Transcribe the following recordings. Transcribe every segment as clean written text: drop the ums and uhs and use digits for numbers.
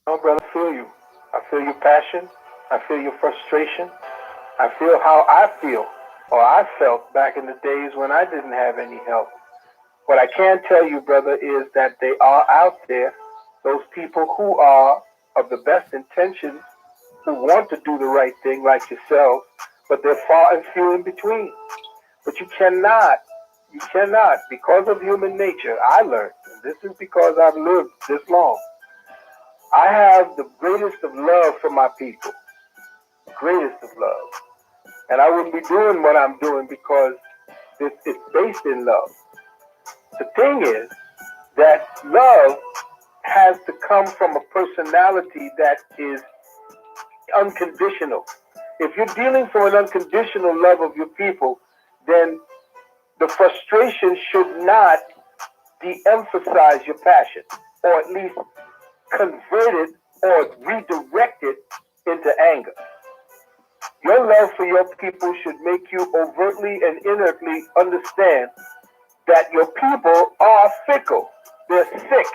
No, brother, I feel you. I feel your passion. I feel your frustration. I feel how I feel, or I felt back in the days when I didn't have any help. What I can tell you, brother, is that they are out there, those people who are of the best intentions, who want to do the right thing like yourself, but they're far and few in between. But you cannot, because of human nature, I learned, and this is because I've lived this long, I have the greatest of love for my people, greatest of love. And I wouldn't be doing what I'm doing because it's based in love. The thing is that love has to come from a personality that is unconditional. If you're dealing from an unconditional love of your people, then the frustration should not de-emphasize your passion, or at least convert it or redirect it into anger. Your love for your people should make you overtly and inwardly understand that your people are fickle. They're sick.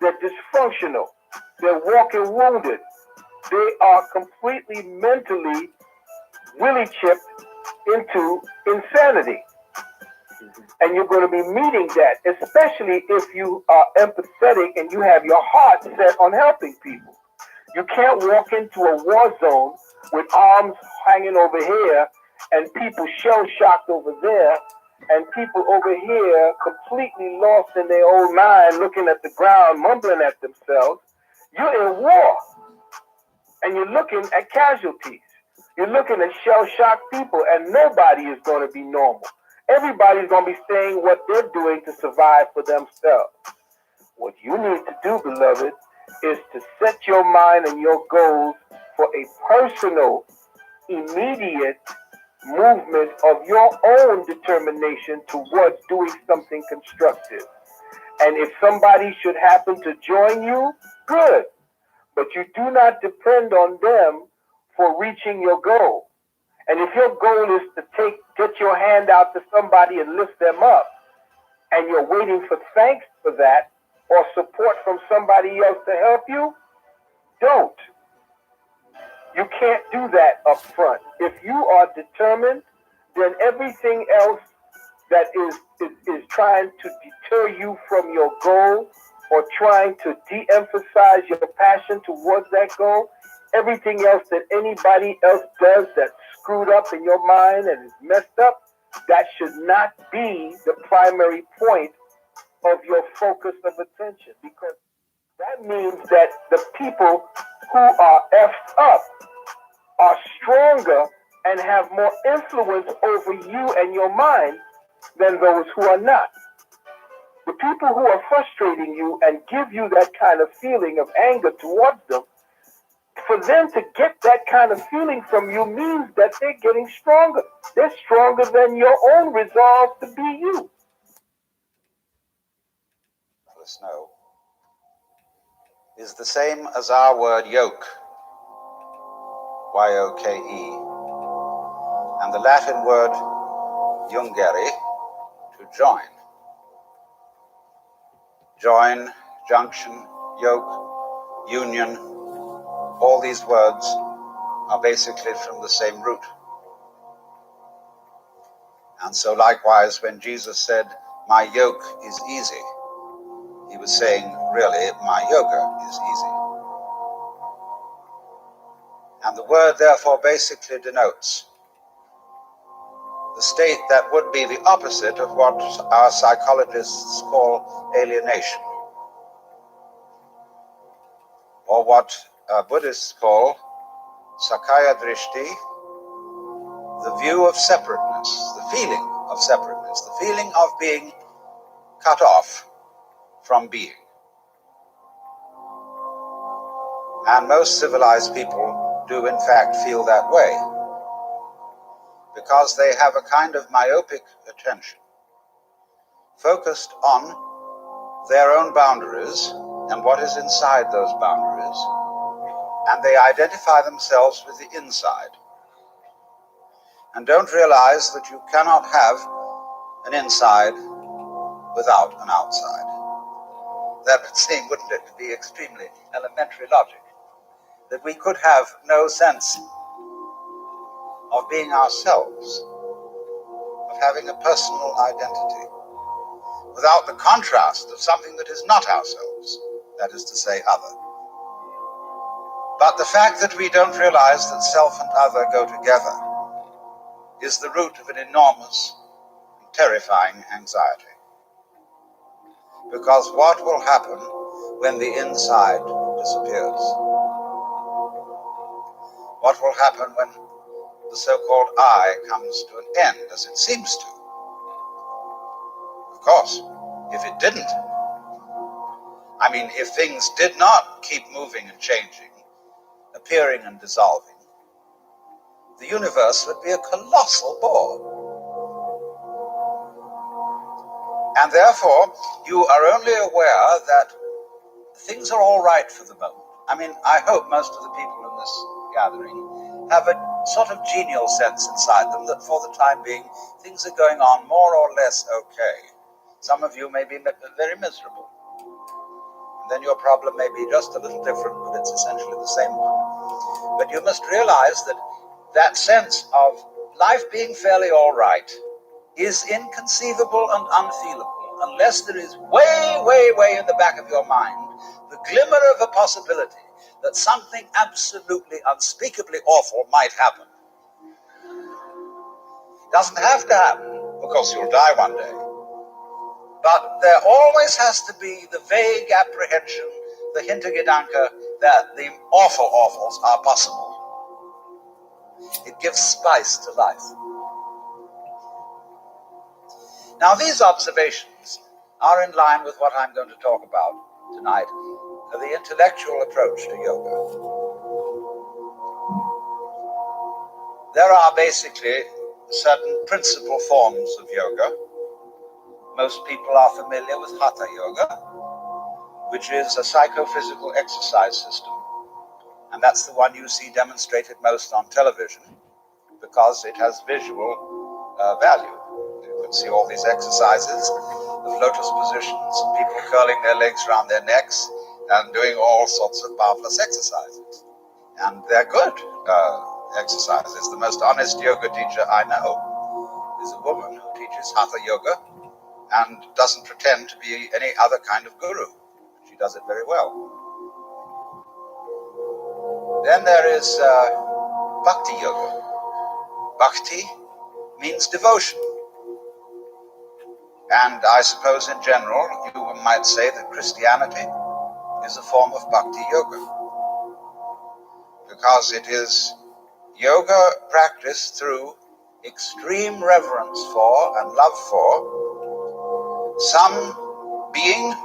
They're dysfunctional. They're walking wounded. They are completely mentally willy chipped into insanity. And you're going to be meeting that, especially if you are empathetic and you have your heart set on helping people. You can't walk into a war zone with arms hanging over here and people shell shocked over there and people over here completely lost in their own mind, looking at the ground, mumbling at themselves. You're in war and you're looking at casualties. You're looking at shell shocked people, and nobody is going to be normal. Everybody's going to be saying what they're doing to survive for themselves. What you need to do, beloved, is to set your mind and your goals for a personal, immediate movement of your own determination towards doing something constructive. And if somebody should happen to join you, good. But you do not depend on them for reaching your goal. And if your goal is to get your hand out to somebody and lift them up, and you're waiting for thanks for that, or support from somebody else to help you, don't. You can't do that up front. If you are determined, then everything else that is trying to deter you from your goal or trying to de-emphasize your passion towards that goal, everything else that anybody else does that's screwed up in your mind and is messed up, that should not be the primary point of your focus of attention, because that means that the people who are effed up are stronger and have more influence over you and your mind than those who are not. The people who are frustrating you and give you that kind of feeling of anger towards them, for them to get that kind of feeling from you means that they're getting stronger. They're stronger than your own resolve to be you. The snow is the same as our word yoke, Y-O-K-E, and the Latin word jungere, to join. Join, junction, yoke, union, all these words are basically from the same root. And so likewise, when Jesus said, "My yoke is easy," he was saying, really, my yoga is easy. And the word therefore basically denotes the state that would be the opposite of what our psychologists call alienation, or what Buddhists call Sakaya Drishti, the view of separateness, the feeling of separateness, the feeling of being cut off from being. And most civilized people do in fact feel that way, because they have a kind of myopic attention, focused on their own boundaries and what is inside those boundaries, and they identify themselves with the inside, and don't realize that you cannot have an inside without an outside. That would seem, wouldn't it, to be extremely elementary logic, that we could have no sense of being ourselves, of having a personal identity, without the contrast of something that is not ourselves, that is to say, other. But the fact that we don't realize that self and other go together is the root of an enormous, terrifying anxiety. Because what will happen when the inside disappears? What will happen when the so-called I comes to an end, as it seems to? Of course, if it didn't, I mean, if things did not keep moving and changing, appearing and dissolving, the universe would be a colossal bore. And therefore, you are only aware that things are all right for the moment. I mean, I hope most of the people in this gathering have a sort of genial sense inside them that for the time being, things are going on more or less okay. Some of you may be very miserable. And then your problem may be just a little different, but it's essentially the same one. But you must realize that that sense of life being fairly all right is inconceivable and unfeelable unless there is way, way, way in the back of your mind the glimmer of a possibility that something absolutely unspeakably awful might happen. It doesn't have to happen, because you'll die one day. But there always has to be the vague apprehension, the Hintergedanke, that the awful awfuls are possible. It gives spice to life. Now, these observations are in line with what I'm going to talk about tonight, the intellectual approach to yoga. There are basically certain principal forms of yoga. Most people are familiar with Hatha Yoga, which is a psychophysical exercise system. And that's the one you see demonstrated most on television because it has visual value. You can see all these exercises of lotus positions, people curling their legs around their necks and doing all sorts of marvelous exercises. And they're good exercises. The most honest yoga teacher I know is a woman who teaches Hatha Yoga and doesn't pretend to be any other kind of guru. She does it very well. Then there is Bhakti Yoga. Bhakti means devotion. And I suppose in general you might say that Christianity is a form of Bhakti Yoga, because it is yoga practiced through extreme reverence for and love for some being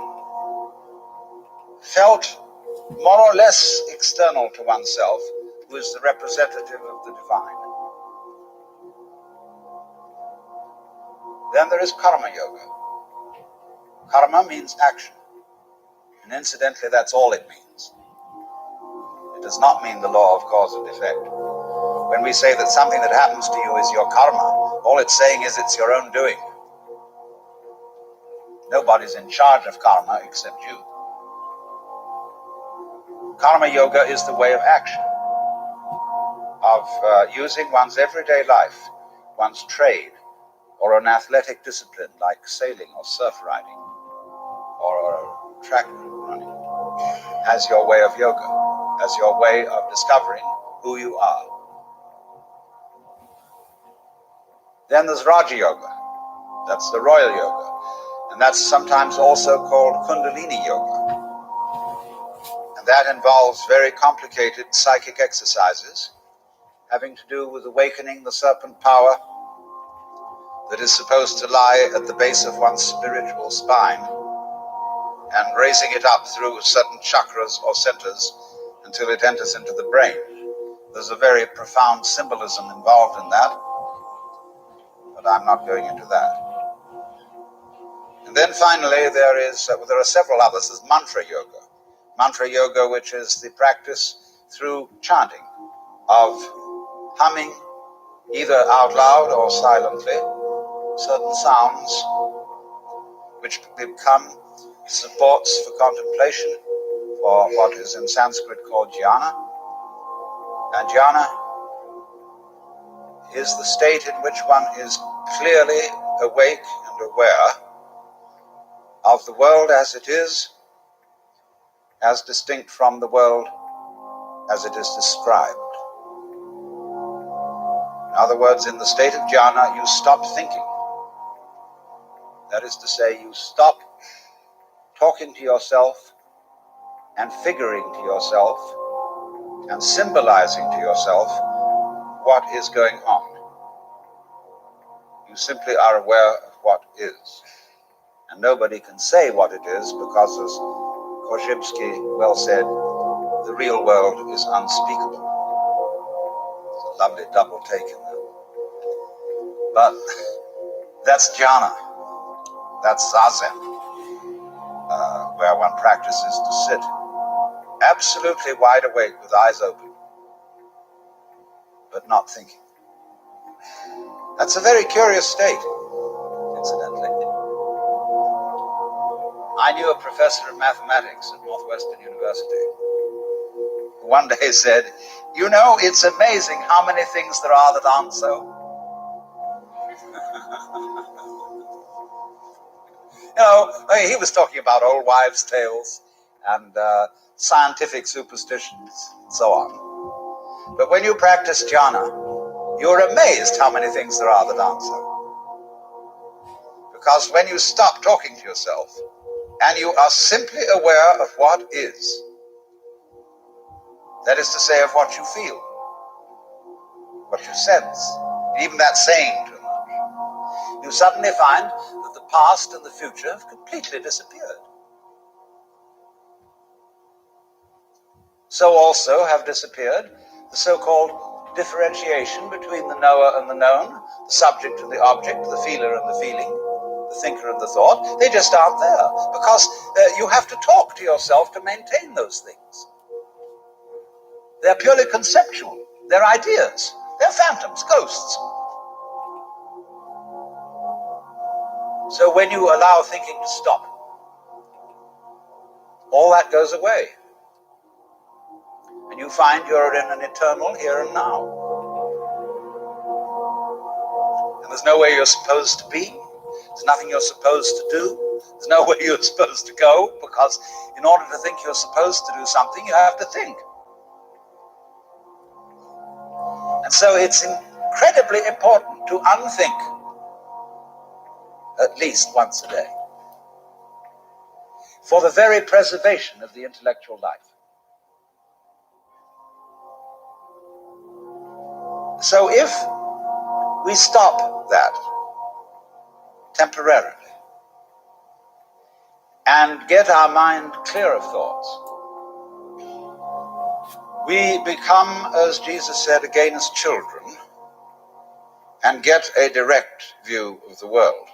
felt more or less external to oneself, who is the representative of the divine. Then there is Karma Yoga. Karma means action. And incidentally, that's all it means. It does not mean the law of cause and effect. When we say that something that happens to you is your karma, all it's saying is it's your own doing. Nobody's in charge of karma except you. Karma Yoga is the way of action, of using one's everyday life, one's trade, or an athletic discipline like sailing or surf riding or track running as your way of yoga, as your way of discovering who you are. Then there's Raja Yoga. That's the royal yoga. And that's sometimes also called Kundalini Yoga. And that involves very complicated psychic exercises having to do with awakening the serpent power that is supposed to lie at the base of one's spiritual spine and raising it up through certain chakras or centers until it enters into the brain. There's a very profound symbolism involved in that, but I'm not going into that. And then finally, there are several others. There's Mantra Yoga. Mantra Yoga, which is the practice through chanting of humming, either out loud or silently, certain sounds which become supports for contemplation for what is in Sanskrit called jhana. And jhana is the state in which one is clearly awake and aware of the world as it is, as distinct from the world as it is described. In other words, in the state of jhana, you stop thinking. That is to say, you stop talking to yourself and figuring to yourself and symbolizing to yourself what is going on. You simply are aware of what is. And nobody can say what it is because, as Korzybski well said, the real world is unspeakable. It's a lovely double take in that. But that's jhana. That's zazen, where one practices to sit absolutely wide awake with eyes open, but not thinking. That's a very curious state, incidentally. I knew a professor of mathematics at Northwestern University who one day said, "You know, it's amazing how many things there are that aren't so." He was talking about old wives' tales and scientific superstitions and so on. But when you practice jhana, you're amazed how many things there are that aren't so. Because when you stop talking to yourself and you are simply aware of what is, that is to say, of what you feel, what you sense, even that saying too much, you suddenly find that the past and the future have completely disappeared. So also have disappeared the so-called differentiation between the knower and the known, the subject and the object, the feeler and the feeling, the thinker and the thought. They just aren't there because you have to talk to yourself to maintain those things. They're purely conceptual. They're ideas. They're phantoms, ghosts. So when you allow thinking to stop, all that goes away. And you find you're in an eternal here and now. And there's nowhere you're supposed to be. There's nothing you're supposed to do. There's nowhere you're supposed to go, because in order to think you're supposed to do something, you have to think. And so it's incredibly important to unthink at least once a day for the very preservation of the intellectual life. So if we stop that temporarily and get our mind clear of thoughts, we become, as Jesus said, again as children, and get a direct view of the world,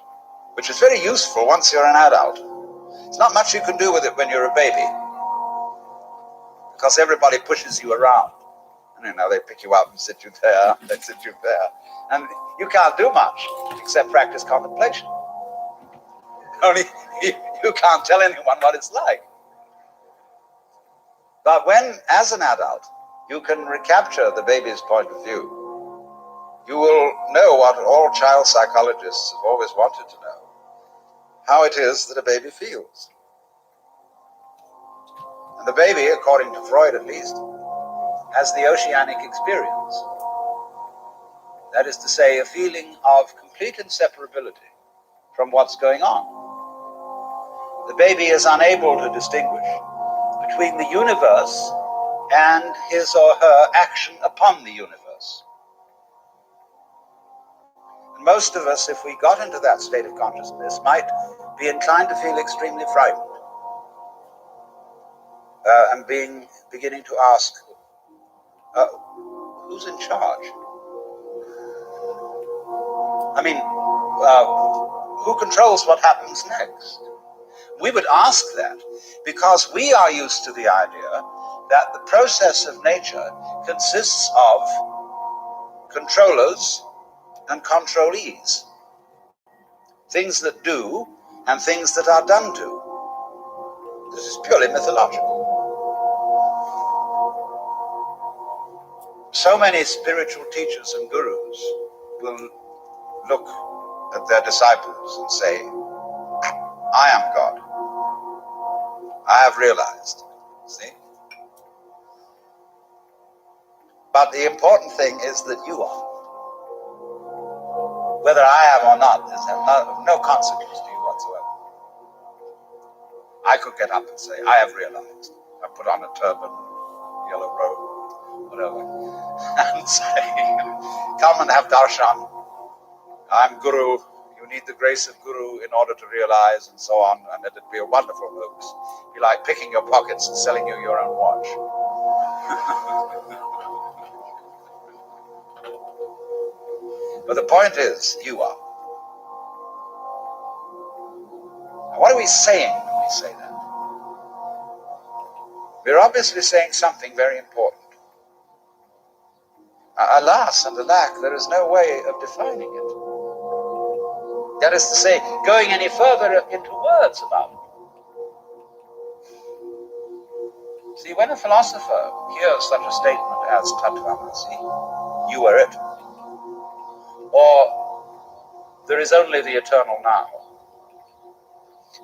which is very useful once you're an adult. There's not much you can do with it when you're a baby, because everybody pushes you around. And they pick you up and sit you there, they sit you there. And you can't do much except practice contemplation. Only you can't tell anyone what it's like. But when, as an adult, you can recapture the baby's point of view, you will know what all child psychologists have always wanted to know: how it is that a baby feels. And the baby, according to Freud at least, has the oceanic experience. That is to say, a feeling of complete inseparability from what's going on. The baby is unable to distinguish between the universe and his or her action upon the universe. And most of us, if we got into that state of consciousness, might be inclined to feel extremely frightened and beginning to ask, who's in charge? I mean, who controls what happens next? We would ask that because we are used to the idea that the process of nature consists of controllers and controlees, things that do and things that are done to. This is purely mythological. So many spiritual teachers and gurus will look at their disciples and say, I am God. I have realized. See? But the important thing is that you are. Whether I am or not is of no consequence to you whatsoever. I could get up and say, I have realized. I put on a turban, yellow robe, whatever, and say, come and have darshan. I'm Guru. You need the grace of Guru in order to realize, and so on. And it'd be a wonderful hoax. It'd be like picking your pockets and selling you your own watch. But the point is, you are. Now, what are we saying when we say that? We're obviously saying something very important. Alas and alack, there is no way of defining it. That is to say, going any further into words about it. See, when a philosopher hears such a statement as Tattvamasi, you are it, or there is only the eternal now,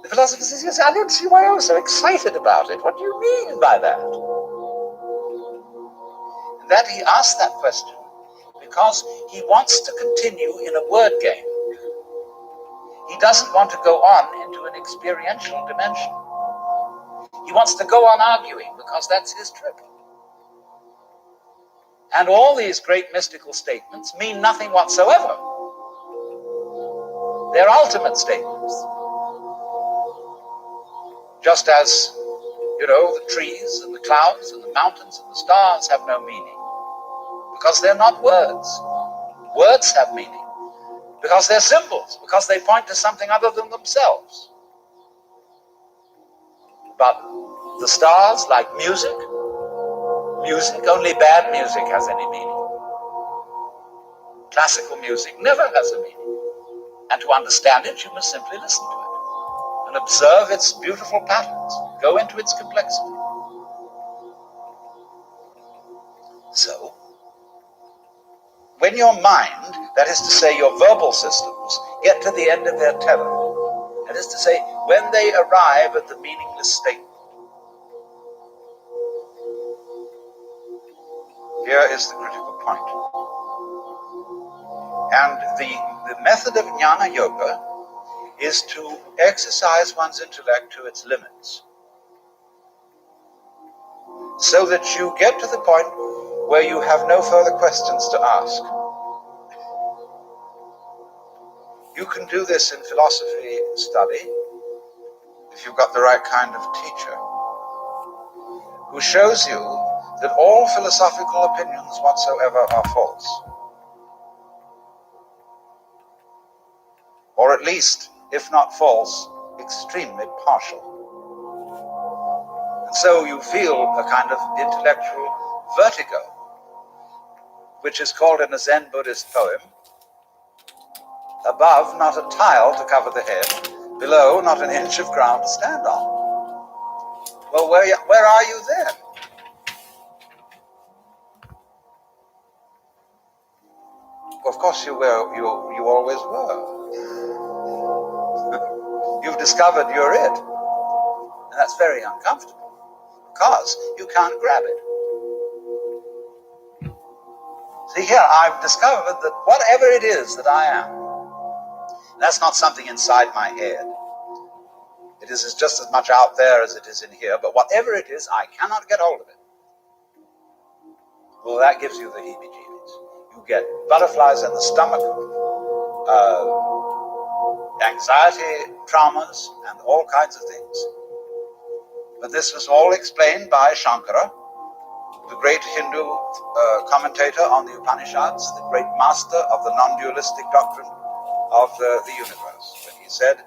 the philosopher says, yes, I don't see why you're so excited about it. What do you mean by that? And that he asks that question because he wants to continue in a word game. He doesn't want to go on into an experiential dimension. He wants to go on arguing because that's his trip. And all these great mystical statements mean nothing whatsoever. They're ultimate statements. Just as, the trees and the clouds and the mountains and the stars have no meaning because they're not words. Words have meaning because they're symbols, because they point to something other than themselves. But the stars, like music, only bad music has any meaning. Classical music never has a meaning. And to understand it, you must simply listen to it and observe its beautiful patterns, go into its complexity. So, when your mind, that is to say your verbal systems, get to the end of their tether, that is to say, when they arrive at the meaningless state, here is the critical point. And the method of jnana yoga is to exercise one's intellect to its limits, so that you get to the point where you have no further questions to ask. You can do this in philosophy study if you've got the right kind of teacher who shows you that all philosophical opinions whatsoever are false. Or at least, if not false, extremely partial. And so you feel a kind of intellectual vertigo, which is called in a Zen Buddhist poem, above not a tile to cover the head, below not an inch of ground to stand on. Well, where are you then? Of course you always were. You've discovered you're it. And that's very uncomfortable because you can't grab it. See here, I've discovered that whatever it is that I am, that's not something inside my head. It is just as much out there as it is in here, but whatever it is, I cannot get hold of it. Well, that gives you the heebie-jeebies. You get butterflies in the stomach, anxiety, traumas, and all kinds of things. But this was all explained by Shankara, the great Hindu commentator on the Upanishads, the great master of the non-dualistic doctrine of the universe. When he said,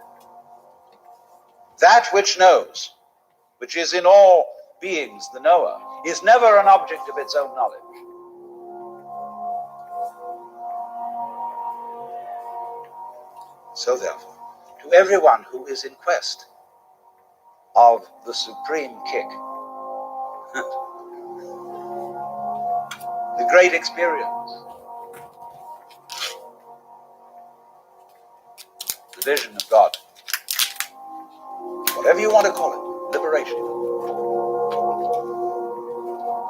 that which knows, which is in all beings the knower, is never an object of its own knowledge. So therefore, to everyone who is in quest of the supreme kick, the great experience, the vision of God, whatever you want to call it, liberation.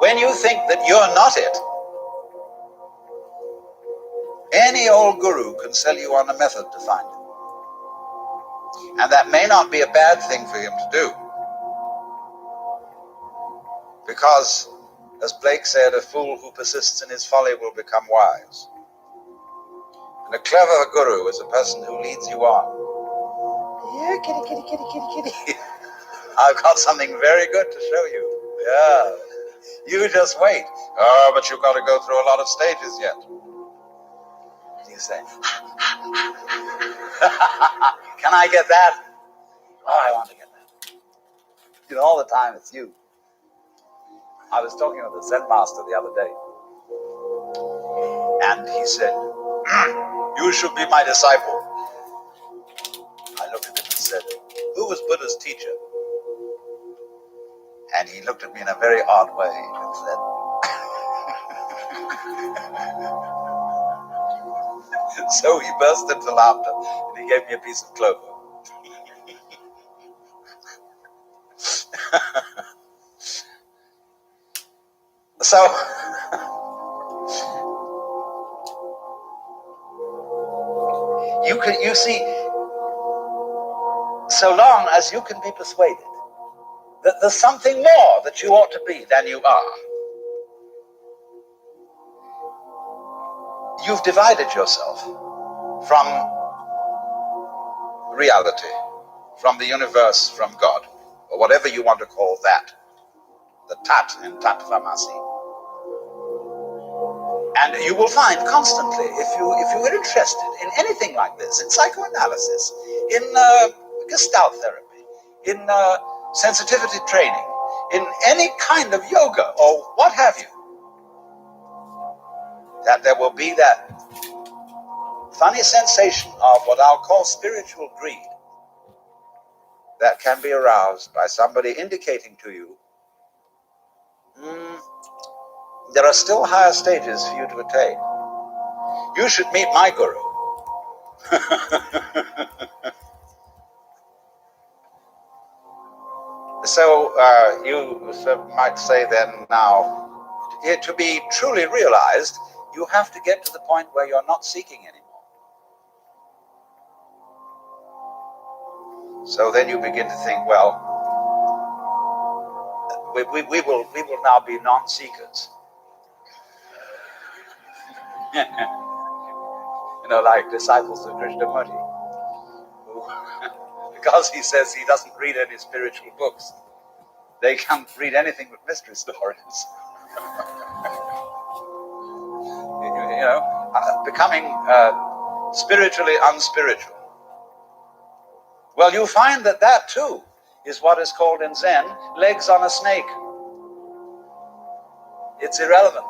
When you think that you're not it, any old guru can sell you on a method to find it. And that may not be a bad thing for him to do. Because, as Blake said, a fool who persists in his folly will become wise. And a clever guru is a person who leads you on. Yeah, kitty, kitty, kitty, kitty, kitty. I've got something very good to show you. Yeah. You just wait. Oh, but you've got to go through a lot of stages yet. You say, can I get that? Oh, I want to get that. You know, all the time it's you. I was talking with a Zen master the other day, and he said, you should be my disciple. I looked at him and said, who was Buddha's teacher? And he looked at me in a very odd way and said, so he burst into laughter and he gave me a piece of clover. So, you see, so long as you can be persuaded that there's something more that you ought to be than you are, you've divided yourself from reality, from the universe, from God, or whatever you want to call that, the Tat in Tattvamasi. And you will find constantly, if you are interested in anything like this, in psychoanalysis, in Gestalt therapy, in sensitivity training, in any kind of yoga or what have you, that there will be that funny sensation of what I'll call spiritual greed that can be aroused by somebody indicating to you, there are still higher stages for you to attain. You should meet my guru. So you might say then, now, to be truly realized, you have to get to the point where you're not seeking anymore. So then you begin to think, well, we will now be non-seekers. Like disciples of Krishnamurti, because he says he doesn't read any spiritual books. They can't read anything but mystery stories. Becoming spiritually unspiritual. Well, you find that too is what is called in Zen legs on a snake. It's irrelevant.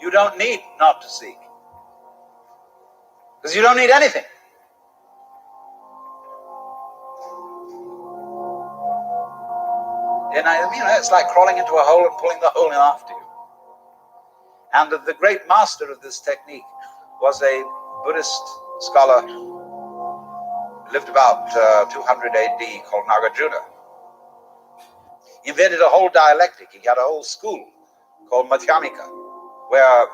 You don't need not to seek, because you don't need anything. And it's like crawling into a hole and pulling the hole in after you. And the great master of this technique was a Buddhist scholar who lived about 200 AD called Nagarjuna. He invented a whole dialectic. He had a whole school called Madhyamika, where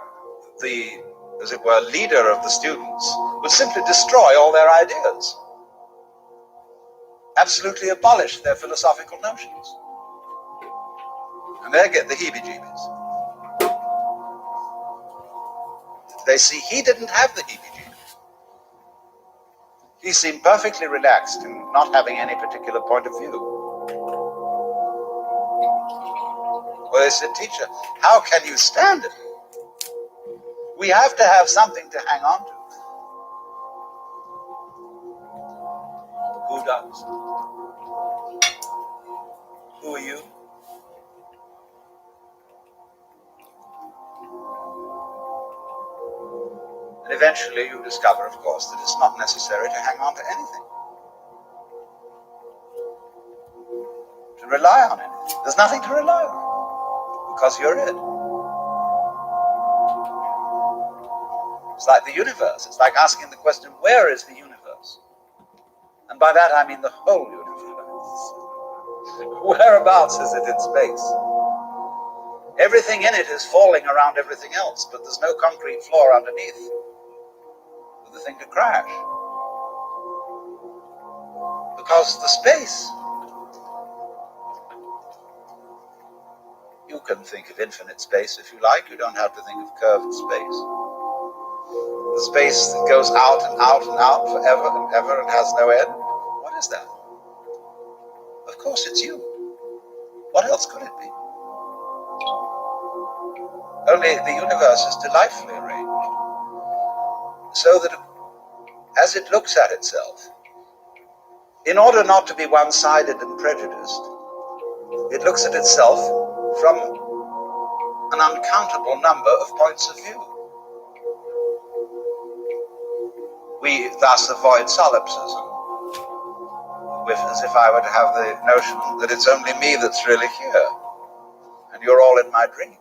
the, as it were, leader of the students would simply destroy all their ideas, absolutely abolish their philosophical notions. And they get the heebie-jeebies. They see he didn't have the heebie-jeebies. He seemed perfectly relaxed in not having any particular point of view. Well, they said, teacher, how can you stand it? We have to have something to hang on to. Who does? Who are you? And eventually you discover, of course, that it's not necessary to hang on to anything. and rely on it. There's nothing to rely on because you're it. It's like the universe. It's like asking the question, where is the universe? And by that I mean the whole universe. Whereabouts is it in space? Everything in it is falling around everything else, but there's no concrete floor underneath for the thing to crash. Because the space, you can think of infinite space if you like. You don't have to think of curved space. The space that goes out and out and out forever and ever and has no end. What is that? Of course it's you. What else could it be? Only the universe is delightfully arranged so that as it looks at itself, in order not to be one-sided and prejudiced, it looks at itself from an uncountable number of points of view. We thus avoid solipsism, as if I were to have the notion that it's only me that's really here, and you're all in my dream.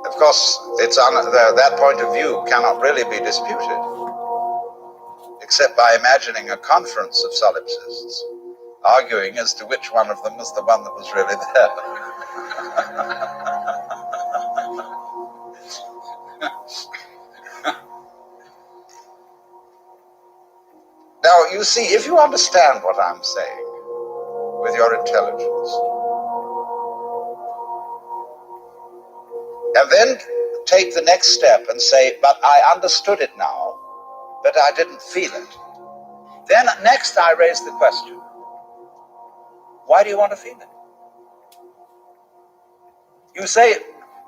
Of course, that point of view cannot really be disputed, except by imagining a conference of solipsists, arguing as to which one of them was the one that was really there. Now, you see, if you understand what I'm saying with your intelligence, and then take the next step and say, but I understood it now, but I didn't feel it. Then next I raise the question, why do you want to feel it? You say,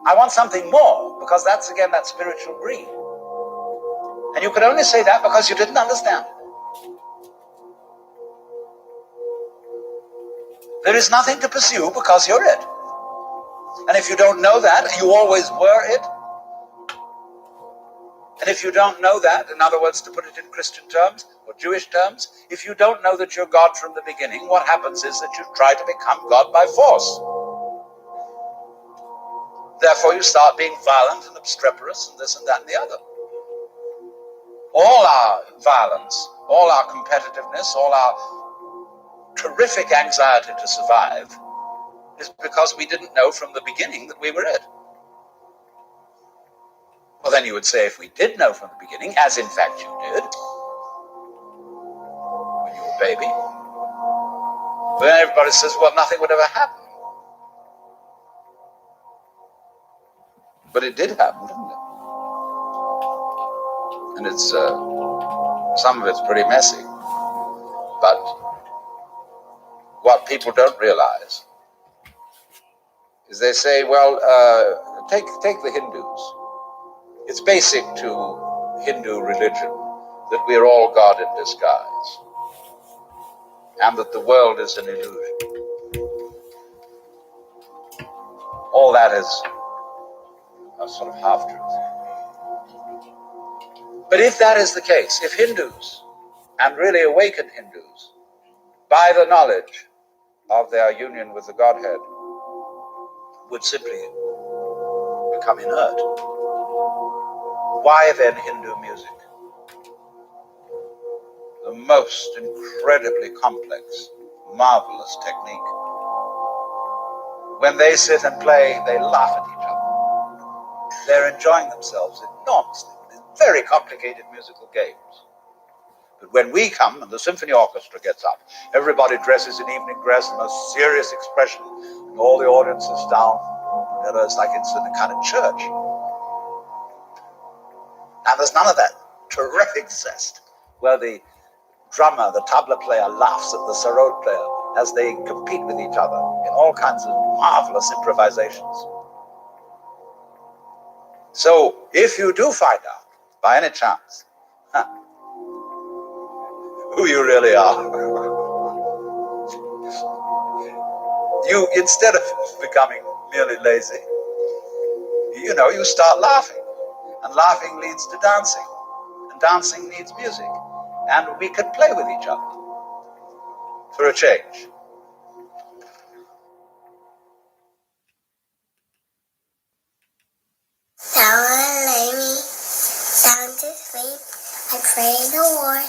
I want something more, because that's again that spiritual greed. And you could only say that because you didn't understand it. There is nothing to pursue because you're it. And if you don't know that, you always were it. And if you don't know that, in other words, to put it in Christian terms or Jewish terms, if you don't know that you're God from the beginning, what happens is that you try to become God by force. Therefore, you start being violent and obstreperous and this and that and the other. All our violence, all our competitiveness, all our terrific anxiety to survive is because we didn't know from the beginning that we were it. Well, then you would say, if we did know from the beginning, as in fact you did, when you were a baby, then everybody says, well, nothing would ever happen. But it did happen, didn't it? And it's, some of it's pretty messy. But what people don't realize is they say, well, take the Hindus. It's basic to Hindu religion that we're all God in disguise and that the world is an illusion. All that is a sort of half-truth. But if that is the case, if Hindus, and really awakened Hindus, by the knowledge of their union with the Godhead, would simply become inert, why then Hindu music? The most incredibly complex, marvelous technique. When they sit and play, they laugh at each other. They're enjoying themselves enormously with very complicated musical games. But when we come and the symphony orchestra gets up, everybody dresses in evening dress, the most serious expression, and all the audience is down. It's like it's in a kind of church. And there's none of that terrific zest where the drummer, the tabla player, laughs at the sarod player as they compete with each other in all kinds of marvelous improvisations. So if you do find out, by any chance, who you really are, you, instead of becoming merely lazy, you start laughing. And laughing leads to dancing. And dancing needs music. And we can play with each other. for a change. Now I lay me down to sleep. I pray the Lord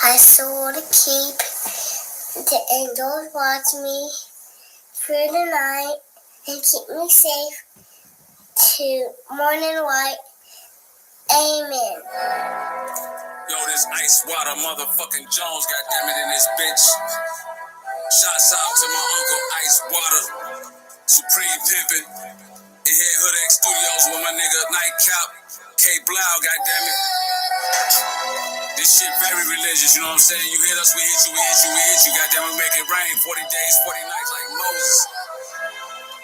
I soul to keep. The angels watch me through the night and keep me safe to morning light. Amen. Yo, this ice water motherfucking Jones, goddammit, in this bitch. Shouts out to my uncle Ice Water, Supreme Pimpin', in here Hood X Studios with my nigga Nightcap, K Blau, goddammit. This shit very religious, you know what I'm saying? You hit us, we hit you, we hit you, we hit you, goddammit, we make it rain 40 days, 40 nights like Moses.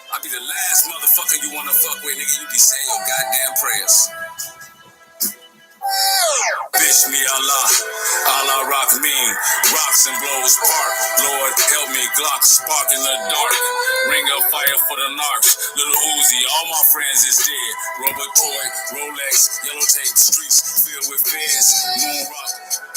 I be the last motherfucker you wanna fuck with, nigga. You be saying your goddamn prayers. Bitch me Allah, Allah rock me, rocks and blows part. Lord help me, Glock spark in the dark. Ring of fire for the narcs. Little Uzi, all my friends is dead. Rubber toy, Rolex, yellow tape, streets filled with feds. Moon rock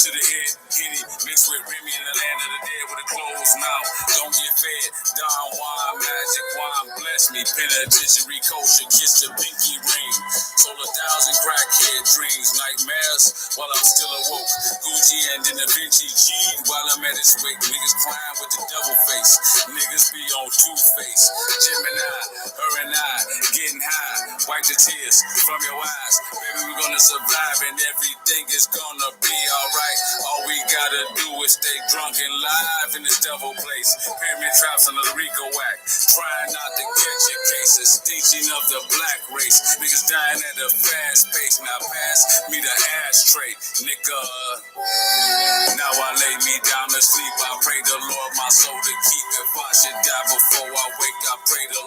to the head, Henny mixed with Remy in the land of the dead with a closed mouth. Don't get fed, Don Juan, magic wine, bless me. Penitentiary kosher, kiss the pinky ring. Sold 1,000 crackhead dreams, nightmares while I'm still awoke. Gucci and then Da Vinci G while I'm at its wake. Niggas crying with the devil face. Niggas be on two-face. Gemini, her and I, getting high. Wipe the tears from your eyes. Baby, we're gonna survive and everything is gonna be alright. All we gotta do is stay drunk and live in this devil place. Pyramid traps under the Rico whack. Trying not to catch your cases. Teaching of the black race. Niggas dying at a fast pace. Now pass me the ashtray, nigga. Now I lay me down to sleep. I pray the Lord my soul to keep. If I should die before I wake, I pray the